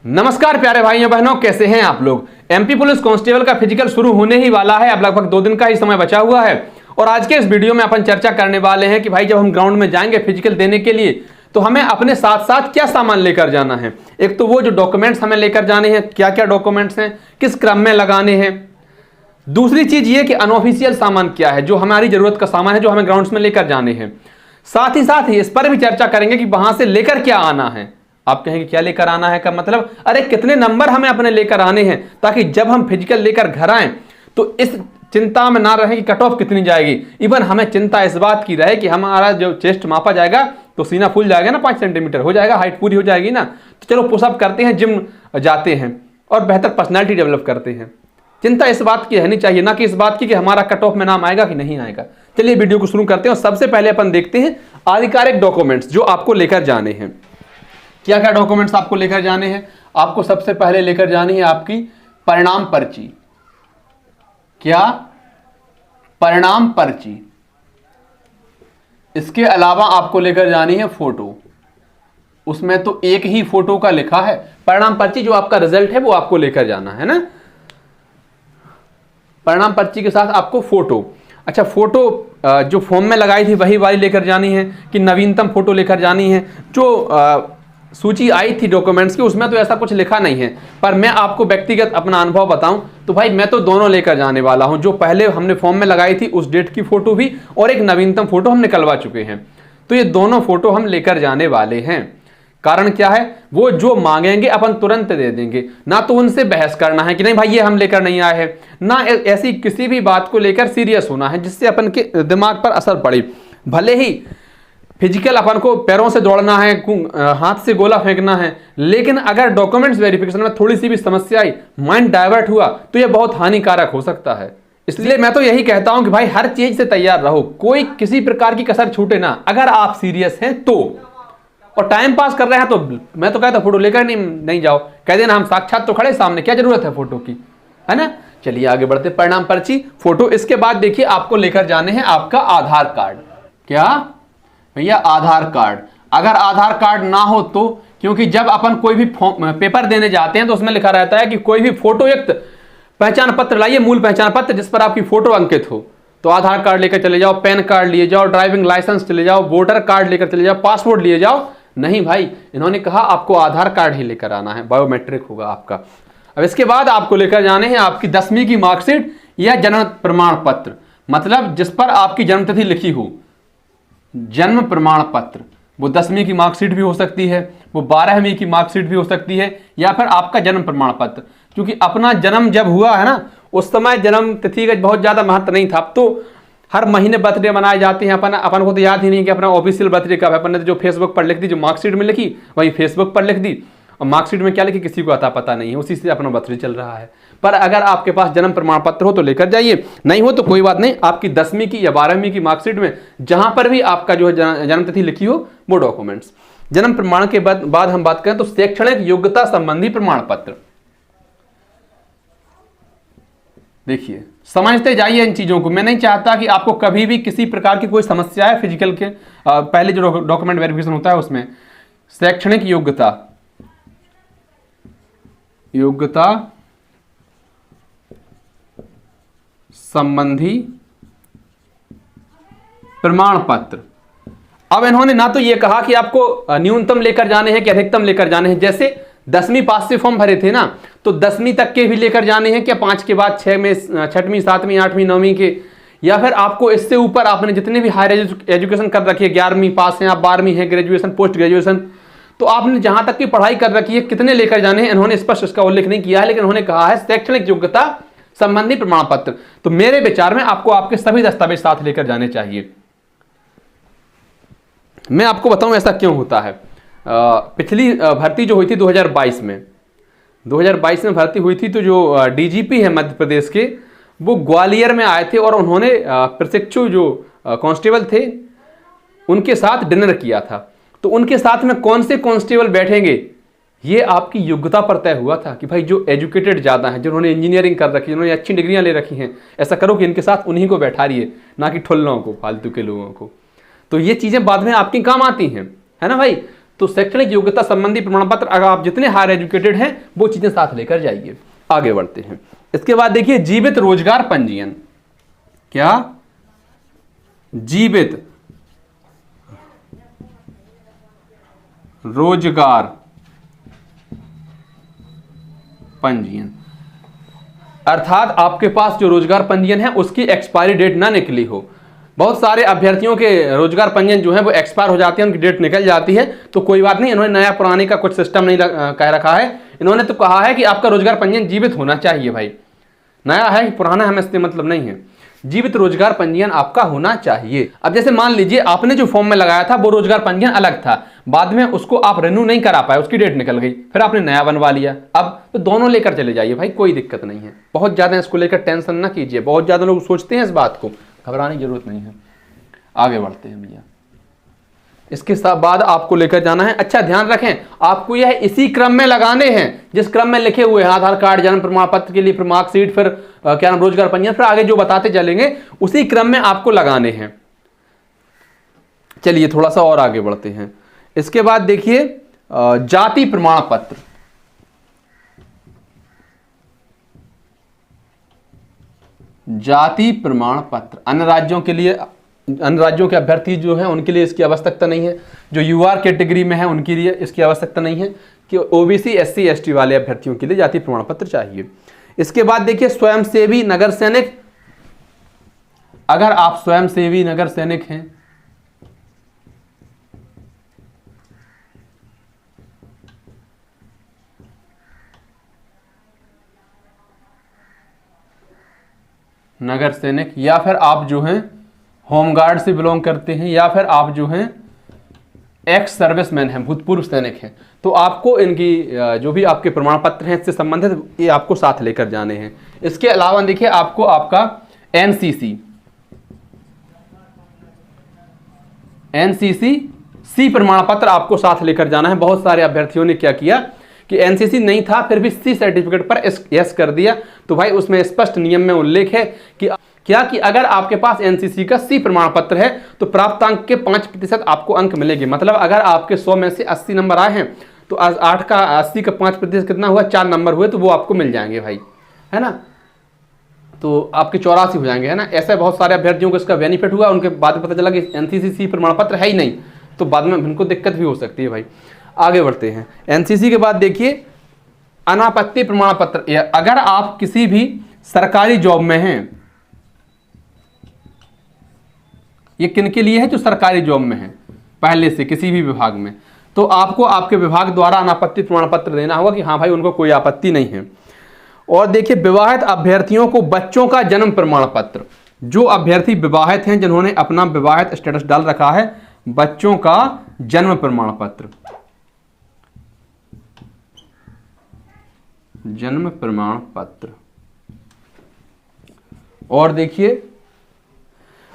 नमस्कार प्यारे भाइयों बहनों, कैसे हैं आप लोग। एमपी पुलिस कांस्टेबल का फिजिकल शुरू होने ही वाला है। अब लगभग 2 दिन का ही समय बचा हुआ है और आज के इस वीडियो में अपन चर्चा करने वाले हैं कि भाई जब हम ग्राउंड में जाएंगे फिजिकल देने के लिए तो हमें अपने साथ साथ क्या सामान लेकर जाना है। एक तो वो जो डॉक्यूमेंट्स हमें लेकर जाने हैं, क्या क्या डॉक्यूमेंट्स हैं, किस क्रम में लगाने हैं। दूसरी चीज ये कि अनऑफिशियल सामान क्या है, जो हमारी जरूरत का सामान है, जो हमें ग्राउंड्स में लेकर जाने हैं। साथ ही इस पर भी चर्चा करेंगे कि वहां से लेकर क्या आना है। आप कहेंगे क्या लेकर आना है का मतलब, अरे कितने नंबर हमें अपने लेकर आने हैं, ताकि जब हम फिजिकल लेकर घर आए तो इस चिंता में ना रहे कि कट ऑफ कितनी जाएगी। इवन हमें चिंता इस बात की रहे कि हमारा जो चेस्ट मापा जाएगा तो सीना फूल जाएगा ना, 5 सेंटीमीटर हो जाएगा, हाइट पूरी हो जाएगी ना। तो चलो पुशअप करते हैं, जिम जाते हैं और बेहतर पर्सनैलिटी डेवलप करते हैं। चिंता इस बात की रहनी चाहिए, ना कि इस बात की कि हमारा कट ऑफ में नाम आएगा कि नहीं आएगा। चलिए वीडियो को शुरू करते हैं और सबसे पहले अपन देखते हैं आधिकारिक डॉक्यूमेंट्स जो आपको लेकर जाने हैं। क्या क्या डॉक्यूमेंट्स आपको लेकर जाने हैं। आपको सबसे पहले लेकर जानी है आपकी परिणाम पर्ची। क्या? परिणाम पर्ची। इसके अलावा आपको लेकर जानी है फोटो। उसमें तो एक ही फोटो का लिखा है। परिणाम पर्ची जो आपका रिजल्ट है वो आपको लेकर जाना है ना। परिणाम पर्ची के साथ आपको फोटो। अच्छा, फोटो जो फॉर्म में लगाई थी वही वाली लेकर जानी है कि नवीनतम फोटो लेकर जानी है। जो सूची आई थी डॉक्यूमेंट्स की उसमें तो ऐसा कुछ लिखा नहीं है, पर मैं आपको व्यक्तिगत अपना अनुभव बताऊं तो भाई मैं तो दोनों लेकर जाने वाला हूं। जो पहले हमने फॉर्म में लगाई थी उस डेट की फोटो भी और एक नवीनतम फोटो हम निकलवा चुके हैं, तो ये दोनों फोटो हम लेकर जाने वाले हैं। कारण क्या है, वो जो मांगेंगे अपन तुरंत दे देंगे, ना तो उनसे बहस करना है कि नहीं भाई ये हम लेकर नहीं आए हैं, ना ऐसी किसी भी बात को लेकर सीरियस होना है जिससे अपन के दिमाग पर असर पड़े। भले ही फिजिकल अपन को पैरों से दौड़ना है, हाथ से गोला फेंकना है, लेकिन अगर डॉक्यूमेंट्स वेरिफिकेशन में थोड़ी सी भी समस्या आई, माइंड डाइवर्ट हुआ तो यह बहुत हानिकारक हो सकता है। इसलिए मैं तो यही कहता हूं कि भाई हर चीज से तैयार रहो, कोई किसी प्रकार की कसर छूटे ना। अगर आप सीरियस हैं तो, और टाइम पास कर रहे हैं तो मैं तो कहता फोटो लेकर नहीं जाओ, कह देना हम साक्षात तो खड़े सामने, क्या जरूरत है फोटो की, है ना। चलिए आगे बढ़ते। परिणाम पर्ची, फोटो। इसके बाद देखिए आपको लेकर जाने हैं आपका आधार कार्ड। क्या भैया? आधार कार्ड। अगर आधार कार्ड ना हो तो, क्योंकि जब अपन कोई भी पेपर देने जाते हैं तो उसमें लिखा रहता है कि कोई भी फोटोयुक्त पहचान पत्र लाइए, मूल पहचान पत्र जिस पर आपकी फोटो अंकित हो। तो आधार कार्ड लेकर चले जाओ, पैन कार्ड लिए जाओ, ड्राइविंग लाइसेंस चले जाओ, वोटर कार्ड लेकर चले जाओ, पासपोर्ट लिए जाओ। नहीं भाई, इन्होंने कहा आपको आधार कार्ड ही लेकर आना है, बायोमेट्रिक होगा आपका। अब इसके बाद आपको लेकर जाने हैं आपकी 10वीं की मार्कशीट या जन्म प्रमाण पत्र, मतलब जिस पर आपकी जन्मतिथि लिखी हो। जन्म प्रमाण पत्र, वो 10वीं की मार्कशीट भी हो सकती है, वो 12वीं की मार्कशीट भी हो सकती है, या फिर आपका जन्म प्रमाण पत्र। क्योंकि अपना जन्म जब हुआ है ना, उस समय जन्म तिथि का बहुत ज्यादा महत्व नहीं था। अब तो हर महीने बर्थडे मनाए जाते हैं। अपन को तो याद ही नहीं कि अपना ऑफिशियल बर्थडे कब है। अपन ने जो फेसबुक पर लिख दी, जो मार्कशीट में लिखी वही फेसबुक पर लिख दी, और मार्कशीट में क्या लिखी किसी को अता पता नहीं है, उसी से अपना बर्थडे चल रहा है। पर अगर आपके पास जन्म प्रमाण पत्र हो तो लेकर जाइए, नहीं हो तो कोई बात नहीं, आपकी 10वीं की या 12वीं की मार्कशीट में जहां पर भी आपका जो है जन्मतिथि लिखी हो वो डॉक्यूमेंट्स। जन्म प्रमाण के बाद हम बात करें तो शैक्षणिक योग्यता संबंधी प्रमाण पत्र। देखिए समझते जाइए इन चीजों को। मैं नहीं चाहता कि आपको कभी भी किसी प्रकार की कोई समस्या है फिजिकल के पहले जो डॉक्यूमेंट वेरिफिकेशन होता है उसमें। शैक्षणिक योग्यता संबंधी प्रमाण पत्र। अब इन्होंने ना तो ये कहा कि आपको न्यूनतम लेकर जाने हैं कि अधिकतम लेकर जाने हैं। जैसे 10वीं पास से फॉर्म भरे थे ना, तो 10वीं तक के भी लेकर जाने हैं क्या, 5 के बाद 6 में, 6वीं 7वीं 8वीं 9वीं के, या फिर आपको इससे ऊपर आपने जितने भी हायर एजुकेशन कर रखी है, 11वीं पास हैं आप, 12वीं है, ग्रेजुएशन, पोस्ट ग्रेजुएशन, तो आपने जहां तक की पढ़ाई कर रखी है कितने लेकर जाने हैं। इन्होंने स्पष्ट इसका उल्लेख नहीं किया है, लेकिन उन्होंने कहा है शैक्षणिक योग्यता संबंधी प्रमाण पत्र। तो मेरे विचार में आपको आपके सभी दस्तावेज साथ लेकर जाने चाहिए। मैं आपको बताऊं ऐसा क्यों होता है। पिछली भर्ती जो हुई थी 2022 में भर्ती हुई थी, तो जो डीजीपी है मध्य प्रदेश के, वो ग्वालियर में आए थे और उन्होंने प्रशिक्षु जो कांस्टेबल थे उनके साथ डिनर किया था। तो उनके साथ में कौन से कांस्टेबल बैठेंगे ये आपकी योग्यता पर तय हुआ था कि भाई जो एजुकेटेड ज़्यादा हैं, जिन्होंने इंजीनियरिंग कर रखी है, जिन्होंने अच्छी डिग्रियां ले रखी हैं, ऐसा करो कि इनके साथ उन्हीं को बैठा रहिए, ना कि ठुल्लों को, फालतू के लोगों को। तो ये चीज़ें बाद में आपकी काम आती हैं, है ना भाई। तो शैक्षणिक योग्यता संबंधी प्रमाण पत्र, अगर आप जितने हायर एजुकेटेड हैं वो चीजें साथ लेकर जाइए। आगे बढ़ते हैं। इसके बाद देखिए जीवित रोजगार पंजीयन। क्या? जीवित रोजगार पंजीयन, अर्थात आपके पास जो रोजगार पंजीयन है उसकी एक्सपायरी डेट ना निकली हो। बहुत सारे अभ्यर्थियों के रोजगार पंजीयन जो है वो एक्सपायर हो जाते हैं, उनकी डेट निकल जाती है। तो कोई बात नहीं, इन्होंने नया पुराने का कुछ सिस्टम नहीं कह रखा है। इन्होंने तो कहा है कि आपका रोजगार पंजीयन जीवित होना चाहिए भाई। नया है पुराना, हमें इससे मतलब नहीं है। जीवित रोजगार पंजीयन आपका होना चाहिए। अब जैसे मान लीजिए आपने जो फॉर्म में लगाया था वो रोजगार पंजीयन अलग था, बाद में उसको आप रिन्यू नहीं करा पाए, उसकी डेट निकल गई, फिर आपने नया बनवा लिया। अब तो दोनों लेकर चले जाइए भाई, कोई दिक्कत नहीं है। बहुत ज्यादा इसको लेकर टेंशन ना कीजिए, बहुत ज्यादा लोग सोचते हैं इस बात को, घबराने की जरूरत नहीं है। आगे बढ़ते हैं भैया। इसके बाद आपको लेकर जाना है, अच्छा ध्यान रखें, आपको यह इसी क्रम में लगाने हैं जिस क्रम में लिखे हुए हैं, आधार कार्ड, जन्म प्रमाण पत्र के लिए फिर मार्कशीट, फिर क्या नाम रोजगार पंजीयन, फिर आगे जो बताते चलेंगे उसी क्रम में आपको लगाने हैं। चलिए थोड़ा सा और आगे बढ़ते हैं। इसके बाद देखिए जाति प्रमाण पत्र। जाति प्रमाण पत्र अन्य राज्यों के लिए, अन्य राज्यों के अभ्यर्थी जो हैं उनके लिए इसकी आवश्यकता नहीं है। जो यूआर कैटेगरी में है उनके लिए इसकी आवश्यकता नहीं है, कि ओबीसी एससी एसटी वाले अभ्यर्थियों के लिए जाति प्रमाण पत्र चाहिए। इसके बाद देखिए स्वयंसेवी नगर सैनिक, अगर आप स्वयंसेवी नगर सैनिक हैं, नगर सैनिक, या फिर आप जो हैं होमगार्ड से बिलोंग करते हैं, या फिर आप जो हैं एक्स सर्विसमैन हैं, भूतपूर्व सैनिक हैं, तो आपको इनकी जो भी आपके प्रमाण पत्र हैं इससे संबंधित ये आपको साथ लेकर जाने हैं। इसके अलावा देखिए आपको आपका एनसीसी सी प्रमाण पत्र आपको साथ लेकर जाना है। बहुत सारे अभ्यर्थियों ने क्या किया कि एनसीसी नहीं था फिर भी सी सर्टिफिकेट पर यस कर दिया। तो भाई उसमें स्पष्ट नियम में उल्लेख है कि क्या कि अगर आपके पास एनसीसी का सी प्रमाण पत्र है तो प्राप्तांक के 5% आपको अंक मिलेंगे। मतलब अगर आपके 100 में से 80 नंबर आए हैं तो 8 का 80 का 5% कितना हुआ, 4 नंबर हुए, तो वो आपको मिल जाएंगे भाई, है ना। तो आपके 84 हो जाएंगे, है ना। ऐसे बहुत सारे अभ्यर्थियों को इसका बेनिफिट हुआ, उनके बाद में पता चला कि एनसीसी सी प्रमाण पत्र है ही नहीं, तो बाद में उनको दिक्कत भी हो सकती है भाई। आगे बढ़ते हैं। एनसीसी के बाद देखिए अनापत्ति प्रमाण पत्र। अगर आप किसी भी सरकारी जॉब में हैं, ये किन के लिए है? जो सरकारी जॉब में है पहले से किसी भी विभाग में, तो आपको आपके विभाग द्वारा अनापत्ति प्रमाण पत्र देना होगा कि हाँ भाई उनको कोई आपत्ति नहीं है। और देखिए विवाहित अभ्यर्थियों को बच्चों का जन्म प्रमाण पत्र, जो अभ्यर्थी विवाहित हैं जिन्होंने अपना विवाहित स्टेटस डाल रखा है, बच्चों का जन्म प्रमाण पत्र, जन्म प्रमाण पत्र। और देखिए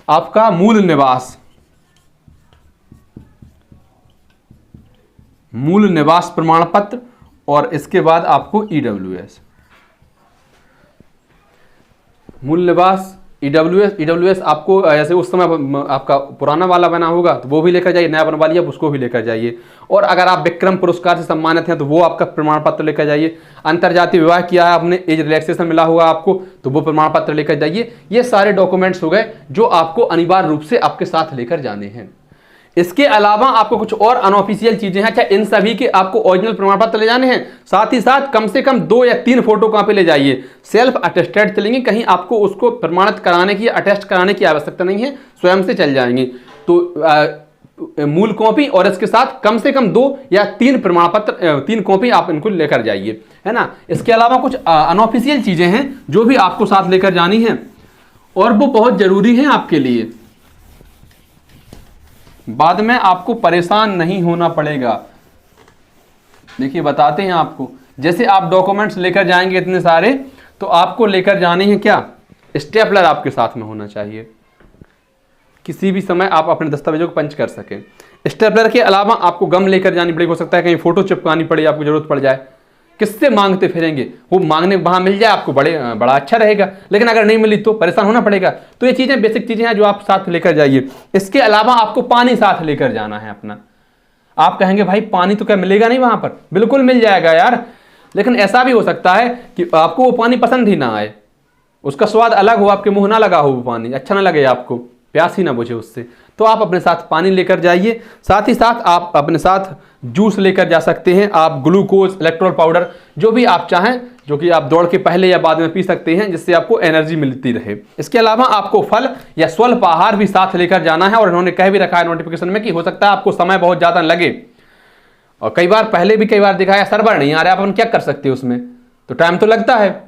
आपका मूल निवास, मूल निवास प्रमाण पत्र, और इसके बाद आपको ईडब्ल्यूएस, मूल निवास, ईडब्ल्यूएस आपको जैसे उस समय आपका पुराना वाला बना होगा तो वो भी लेकर जाइए, नया बनवा लिया उसको भी लेकर जाइए। और अगर आप विक्रम पुरस्कार से सम्मानित हैं तो वो आपका प्रमाण पत्र लेकर जाइए। अंतरजातीय विवाह किया है आपने, एज रिलैक्सेशन मिला होगा आपको, तो वो प्रमाण पत्र लेकर जाइए। ये सारे डॉक्यूमेंट्स हो गए जो आपको अनिवार्य रूप से आपके साथ लेकर जाने हैं। इसके अलावा आपको कुछ और अनऑफिशियल चीजें हैं। अच्छा, इन सभी के आपको ओरिजिनल प्रमाण पत्र ले जाने हैं, साथ ही साथ कम से कम 2 या 3 फोटो कॉपी ले जाइए। सेल्फ अटेस्टेड चलेंगे, कहीं आपको उसको प्रमाणित कराने की, अटेस्ट कराने की आवश्यकता नहीं है, स्वयं से चल जाएंगे। तो मूल कॉपी और इसके साथ कम से कम 2 या 3 प्रमाण पत्र, 3 कॉपी आप इनको लेकर जाइए, है ना। इसके अलावा कुछ अनऑफिशियल चीजें हैं जो भी आपको साथ लेकर जानी है और वो बहुत जरूरी है आपके लिए। बाद में आपको परेशान नहीं होना पड़ेगा। देखिए बताते हैं आपको, जैसे आप डॉक्यूमेंट्स लेकर जाएंगे इतने सारे, तो आपको लेकर जाने हैं क्या, स्टेपलर आपके साथ में होना चाहिए, किसी भी समय आप अपने दस्तावेजों को पंच कर सकें। स्टेपलर के अलावा आपको गम लेकर जानी पड़ेगी, हो सकता है कहीं फोटो चिपकानी पड़े, आपको जरूरत पड़ जाए। किससे मांगते फिरेंगे, वो मांगने वहां मिल जाए आपको बड़ा अच्छा रहेगा, लेकिन अगर नहीं मिली तो परेशान होना पड़ेगा। तो ये चीजें बेसिक चीजें हैं जो आप साथ लेकर जाइए। इसके अलावा आपको पानी साथ लेकर जाना है अपना। आप कहेंगे भाई पानी तो क्या मिलेगा नहीं वहां पर? बिल्कुल मिल जाएगा यार, लेकिन ऐसा भी हो सकता है कि आपको वो पानी पसंद ही ना आए, उसका स्वाद अलग हो, आपके मुंह ना लगा हो, वो पानी अच्छा ना लगे आपको, प्यास ही ना बुझे उससे, तो आप अपने साथ पानी लेकर जाइए। साथ ही साथ आप अपने साथ जूस लेकर जा सकते हैं, आप ग्लूकोज, इलेक्ट्रोल पाउडर, जो भी आप चाहें, जो कि आप दौड़ के पहले या बाद में पी सकते हैं, जिससे आपको एनर्जी मिलती रहे। इसके अलावा आपको फल या स्वल्प आहार भी साथ लेकर जाना है, और इन्होंने कह भी रखा है नोटिफिकेशन में कि हो सकता है आपको समय बहुत ज़्यादा लगे, और कई बार पहले भी कई बार दिखाया सर्वर नहीं आ रहा है, आप अपन क्या कर सकते हैं उसमें, तो टाइम तो लगता है।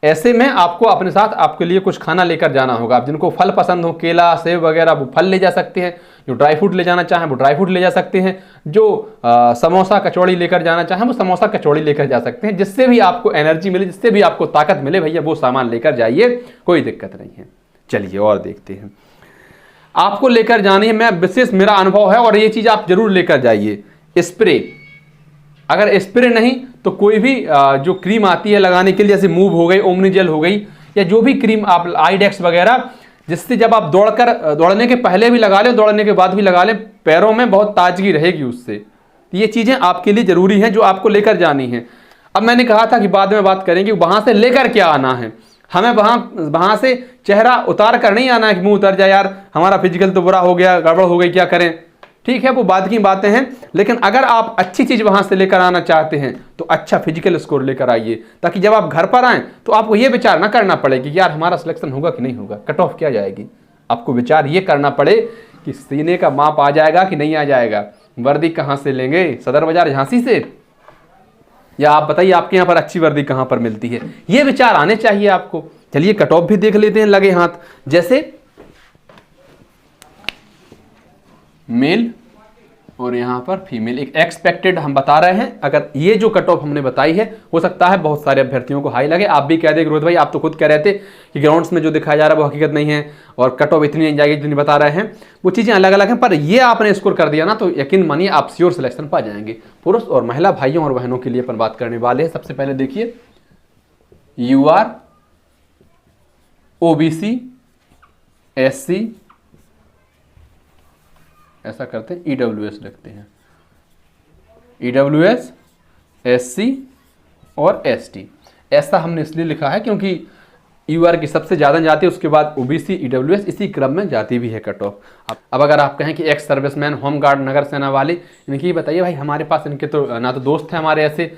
ऐसे में आपको अपने साथ आपके लिए कुछ खाना लेकर जाना होगा। आप जिनको फल पसंद हो, केला, सेब वगैरह, वो फल ले जा सकते हैं, जो ड्राई फ्रूट ले जाना चाहें वो ड्राई फ्रूट ले जा सकते हैं, जो समोसा कचौड़ी लेकर जाना चाहें वो समोसा कचौड़ी लेकर जा सकते हैं, जिससे भी आपको एनर्जी मिले, जिससे भी आपको ताकत मिले, भैया वो सामान लेकर जाइए, कोई दिक्कत नहीं है। चलिए और देखते हैं, आपको लेकर जानी है, मैं विशेष मेरा अनुभव है, और ये चीज़ आप जरूर लेकर जाइए, स्प्रे। अगर स्प्रे नहीं तो कोई भी जो क्रीम आती है लगाने के लिए, जैसे मूव हो गई, ओमनी जेल हो गई, या जो भी क्रीम आप आईडेक्स वगैरह, जिससे जब आप दौड़ने के पहले भी लगा लें, दौड़ने के बाद भी लगा लें, पैरों में बहुत ताजगी रहेगी उससे। ये चीज़ें आपके लिए ज़रूरी हैं जो आपको लेकर जानी है। अब मैंने कहा था कि बाद में बात करेंगे, वहाँ से लेकर क्या आना है, हमें वहाँ से चेहरा उतार कर नहीं आना है कि मुँह उतर जाए, यार हमारा फिजिकल तो बुरा हो गया, गड़बड़ हो गई, क्या करें। ठीक है, वो बाद की बातें हैं, लेकिन अगर आप अच्छी चीज़ वहाँ से लेकर आना चाहते हैं तो अच्छा फिजिकल स्कोर लेकर आइए, ताकि जब आप घर पर आएँ तो आपको ये विचार ना करना पड़े कि यार हमारा सिलेक्शन होगा कि नहीं होगा, कट ऑफ क्या जाएगी। आपको विचार ये करना पड़े कि सीने का माप आ जाएगा कि नहीं आ जाएगा, वर्दी कहाँ से लेंगे, सदर बाजार झांसी से, या आप बताइए आपके यहाँ पर अच्छी वर्दी कहाँ पर मिलती है, ये विचार आने चाहिए आपको। चलिए कट ऑफ भी देख लेते हैं लगे हाथ। जैसे मेल और यहाँ पर फीमेल, एक एक्सपेक्टेड हम बता रहे हैं। अगर ये जो कट ऑफ हमने बताई है, हो सकता है बहुत सारे अभ्यर्थियों को हाई लगे, आप भी कह दें रोहित भाई आप तो खुद कह रहे थे कि ग्राउंड्स में जो दिखाया जा रहा है वो हकीकत नहीं है, और कट ऑफ इतनी नहीं जाएगी जितनी बता रहे हैं, वो चीज़ें अलग अलग हैं, पर ये आपने स्कोर कर दिया ना तो यकीन मानिए आप श्योर सिलेक्शन पा जाएंगे। पुरुष और महिला भाइयों और बहनों के लिए अपन बात करने वाले हैं। सबसे पहले देखिए, UR, OBC, SC, ऐसा करते हैं, EWS रखते हैं, EWS, SC और ST। ऐसा हमने इसलिए लिखा है क्योंकि UR की सबसे ज़्यादा जाती है, उसके बाद OBC, EWS, इसी क्रम में जाती भी है कट ऑफ। अब अगर आप कहें कि एक्स सर्विसमैन, होमगार्ड, नगर सेना वाले, इनकी बताइए भाई, हमारे पास इनके तो ना तो दोस्त हैं हमारे ऐसे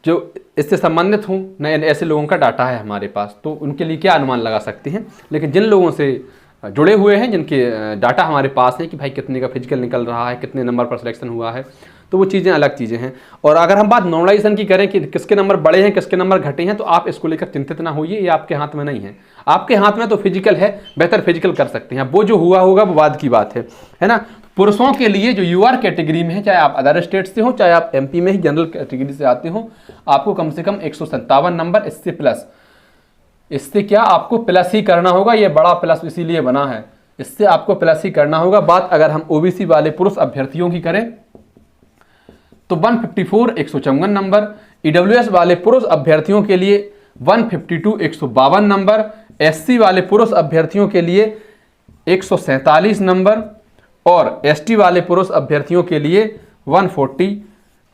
जो इससे संबंधित हों, न ऐसे लोगों का डाटा है हमारे पास, तो उनके लिए क्या अनुमान लगा सकते हैं। लेकिन जिन लोगों से जुड़े हुए हैं, जिनके डाटा हमारे पास है कि भाई कितने का फिजिकल निकल रहा है, कितने नंबर पर सिलेक्शन हुआ है, तो वो चीज़ें अलग चीज़ें हैं। और अगर हम बात नॉर्मलाइजेशन की करें कि किसके नंबर बढ़े हैं, किसके नंबर घटे हैं, तो आप इसको लेकर चिंतित ना होइए, ये आपके हाथ में नहीं है। आपके हाथ में तो फिजिकल है, बेहतर फिजिकल कर सकते हैं, वो जो हुआ होगा वो बाद की बात है ना। पुरुषों के लिए जो UR कैटेगरी में है, चाहे आप अदर स्टेट से हो, चाहे आप MP में ही जनरल कैटेगरी से आते हो, आपको कम से कम 157 नंबर, इससे प्लस, इससे क्या आपको प्लस ही करना होगा, ये बड़ा प्लस इसीलिए बना है, इससे आपको प्लस ही करना होगा। बात अगर हम OBC वाले पुरुष अभ्यर्थियों की करें तो 154 154 नंबर, EWS वाले पुरुष अभ्यर्थियों के लिए 152 152 नंबर, SC वाले पुरुष अभ्यर्थियों के लिए 147 नंबर, और ST वाले पुरुष अभ्यर्थियों के लिए 140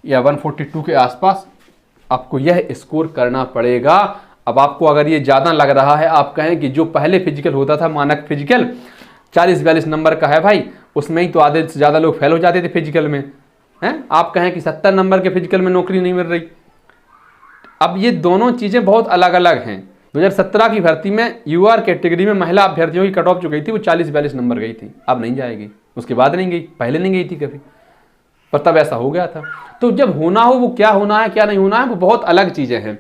या 142 के आसपास आपको यह स्कोर करना पड़ेगा। अब आपको अगर ये ज़्यादा लग रहा है, आप कहें कि जो पहले फिजिकल होता था, मानक फिजिकल 40-42 नंबर का है भाई, उसमें ही तो आधे से ज़्यादा लोग फेल हो जाते थे फिजिकल में, हैं। आप कहें कि 70 नंबर के फिजिकल में नौकरी नहीं मिल रही। अब ये दोनों चीज़ें बहुत अलग अलग हैं। 2017 की भर्ती में UR कैटेगरी में महिला अभ्यर्थियों की कट ऑफ जो गई थी वो 40-42 नंबर गई थी, अब नहीं जाएगी, उसके बाद नहीं गई, पहले नहीं गई थी कभी, पर तब ऐसा हो गया था। तो जब होना हो, वो क्या होना है क्या नहीं होना है, वो बहुत अलग चीज़ें हैं।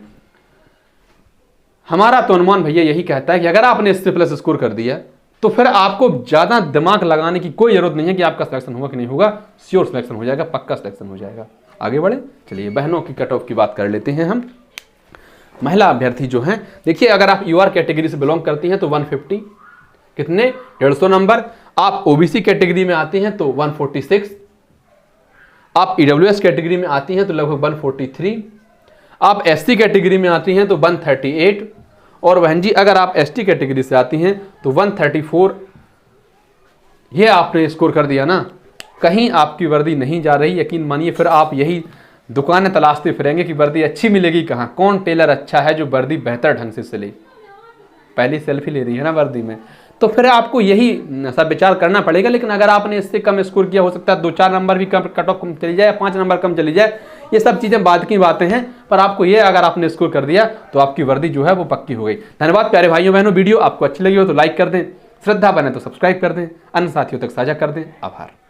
हमारा तो अनुमान भैया यही कहता है कि अगर आपने इससे प्लस स्कोर कर दिया तो फिर आपको ज़्यादा दिमाग लगाने की कोई ज़रूरत नहीं है कि आपका सिलेक्शन होगा कि नहीं होगा, श्योर सिलेक्शन हो जाएगा, पक्का सिलेक्शन हो जाएगा। आगे बढ़े, चलिए बहनों की कट ऑफ की बात कर लेते हैं हम। महिला अभ्यर्थी जो हैं, देखिए अगर आप UR कैटेगरी से बिलोंग करती हैं तो 150 कितने 150 नंबर, आप OBC कैटेगरी में आती हैं तो 146, आप EWS कैटेगरी में आती हैं तो लगभग 143, आप SC कैटेगरी में आती हैं तो 138, और बहन जी अगर आप ST कैटेगरी से आती हैं तो 134। ये आपने स्कोर कर दिया ना, कहीं आपकी वर्दी नहीं जा रही, यकीन मानिए फिर आप यही दुकानें तलाशते फिरेंगे कि वर्दी अच्छी मिलेगी कहाँ, कौन टेलर अच्छा है जो वर्दी बेहतर ढंग से सिले। पहली सेल्फी ले रही है ना वर्दी में, तो फिर आपको यही सब विचार करना पड़ेगा। लेकिन अगर आपने इससे कम स्कोर किया, हो सकता है 2-4 नंबर भी कम कट ऑफ कम चली जाए, 5 नंबर कम चली जाए, ये सब चीज़ें बाद की बातें हैं। पर आपको ये अगर आपने स्कोर कर दिया तो आपकी वर्दी जो है वो पक्की हो गई। धन्यवाद प्यारे भाइयों बहनों, वीडियो आपको अच्छी लगी हो तो लाइक कर दें, श्रद्धा बने तो सब्सक्राइब कर दें, अन्य साथियों तक साझा कर दें। आभार।